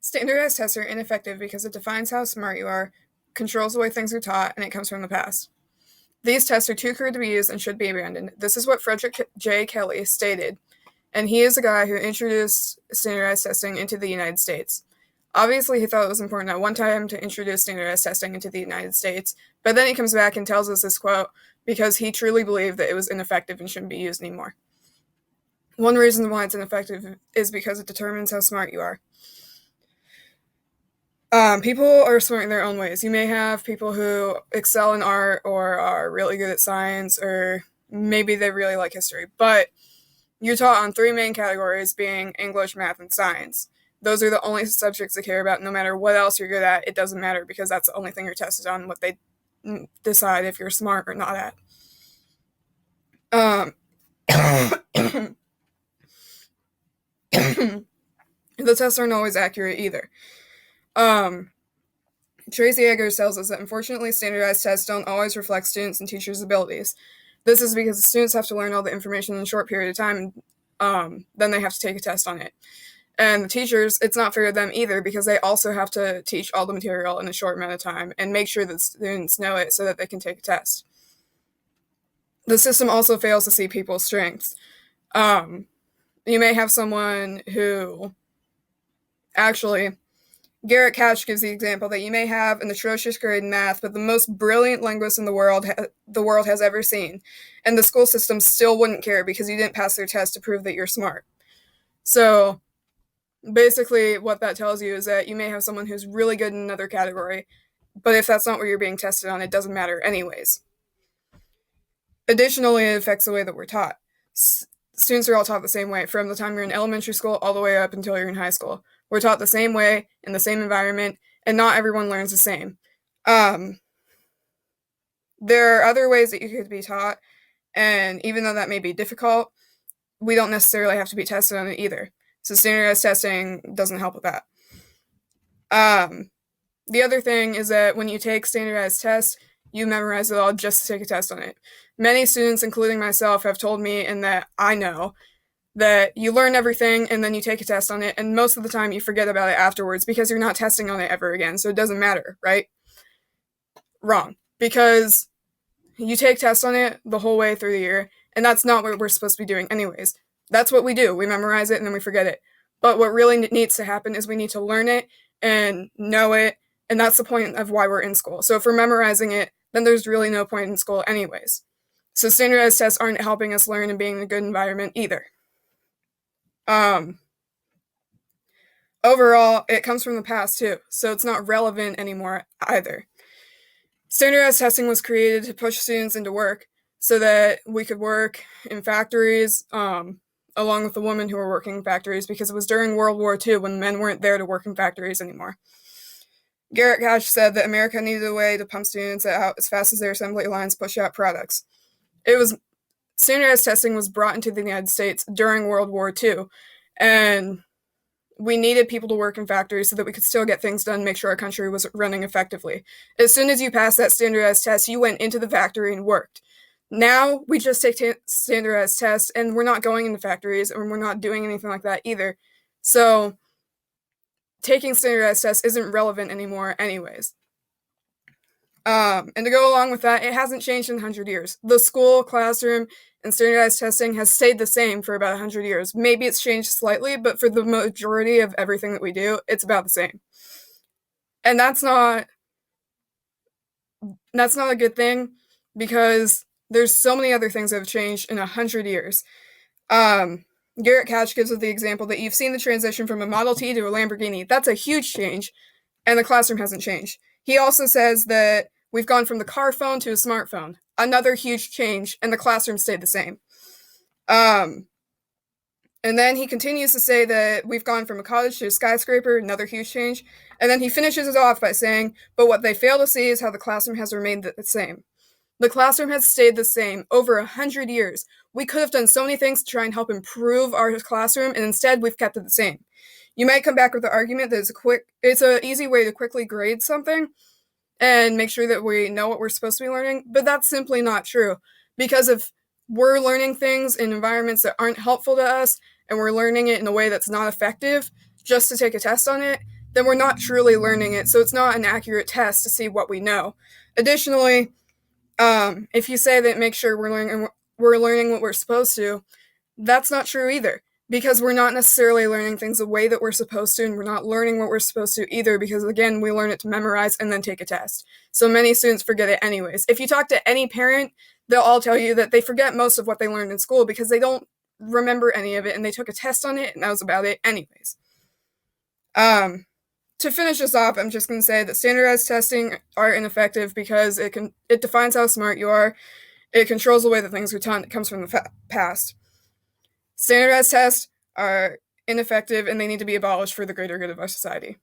Standardized tests are ineffective because it defines how smart you are, controls the way things are taught, and it comes from the past. These tests are too crude to be used and should be abandoned. This is what Frederick J. Kelly stated, and he is the guy who introduced standardized testing into the United States. Obviously, he thought it was important at one time to introduce standardized testing into the United States, but then he comes back and tells us this quote because he truly believed that it was ineffective and shouldn't be used anymore. One reason why it's ineffective is because it determines how smart you are. People are smart in their own ways. You may have people who excel in art or are really good at science, or maybe they really like history, but you're taught on three main categories, being English, math, and science. Those are the only subjects they care about. No matter what else you're good at, it doesn't matter because that's the only thing you're tested on, what they decide if you're smart or not at. The tests aren't always accurate either. Tracy Eggers tells us that unfortunately standardized tests don't always reflect students' and teachers' abilities. This is because the students have to learn all the information in a short period of time, and then they have to take a test on it. And the teachers, it's not fair to them either because they also have to teach all the material in a short amount of time and make sure that students know it so that they can take a test. The system also fails to see people's strengths. You may have someone who actually, Garrett Cash gives the example that you may have an atrocious grade in math, but the most brilliant linguist in the world has ever seen, and the school system still wouldn't care because you didn't pass their test to prove that you're smart. So basically what that tells you is that you may have someone who's really good in another category, but if that's not what you're being tested on, it doesn't matter anyways. Additionally, it affects the way that we're taught. Students are all taught the same way from the time you're in elementary school all the way up until you're in high school. We're taught the same way, in the same environment, and not everyone learns the same. There are other ways that you could be taught, and even though that may be difficult, we don't necessarily have to be tested on it either. So standardized testing doesn't help with that. The other thing is that when you take standardized tests, you memorize it all just to take a test on it. Many students, including myself, have told me, and that I know, that you learn everything and then you take a test on it, and most of the time you forget about it afterwards because you're not testing on it ever again, so it doesn't matter, right? Wrong. Because you take tests on it the whole way through the year, and that's not what we're supposed to be doing anyways. That's what we do. We memorize it and then we forget it. But what really needs to happen is we need to learn it and know it, and that's the point of why we're in school. So if we're memorizing it, then there's really no point in school anyways. So standardized tests aren't helping us learn and being in a good environment either. Overall, it comes from the past too, so it's not relevant anymore either. Standardized testing was created to push students into work so that we could work in factories, along with the women who were working in factories, because it was during World War II when men weren't there to work in factories anymore. Garrett Cash said that America needed a way to pump students out as fast as their assembly lines push out products. Standardized testing was brought into the United States during World War II, and we needed people to work in factories so that we could still get things done, make sure our country was running effectively. As soon as you passed that standardized test, you went into the factory and worked. Now, we just take standardized tests, and we're not going into factories, and we're not doing anything like that either. So, taking standardized tests isn't relevant anymore anyways. And to go along with that, it hasn't changed in 100 years. The school, classroom, and standardized testing has stayed the same for about 100 years. Maybe it's changed slightly, but for the majority of everything that we do, it's about the same. And that's not a good thing, because there's so many other things that have changed in 100 years. Garrett Cash gives us the example that you've seen the transition from a Model T to a Lamborghini. That's a huge change, and the classroom hasn't changed. He also says that we've gone from the car phone to a smartphone. Another huge change, and the classroom stayed the same. And then he continues to say that we've gone from a cottage to a skyscraper, another huge change. And then he finishes it off by saying, but what they fail to see is how the classroom has remained the same. The classroom has stayed the same over 100 years. We could have done so many things to try and help improve our classroom, and instead we've kept it the same. You might come back with the argument that it's an easy way to quickly grade something and make sure that we know what we're supposed to be learning, but that's simply not true. Because if we're learning things in environments that aren't helpful to us, and we're learning it in a way that's not effective, just to take a test on it, then we're not truly learning it, so it's not an accurate test to see what we know. Additionally, if you say that make sure we're learning what we're supposed to, that's not true either, because we're not necessarily learning things the way that we're supposed to, and we're not learning what we're supposed to either, because again, we learn it to memorize and then take a test. So many students forget it anyways. If you talk to any parent, they'll all tell you that they forget most of what they learned in school because they don't remember any of it and they took a test on it and that was about it anyways. To finish this off, I'm just going to say that standardized testing are ineffective because it defines how smart you are. It controls the way that things are taught. It comes from the past. Standardized tests are ineffective and they need to be abolished for the greater good of our society.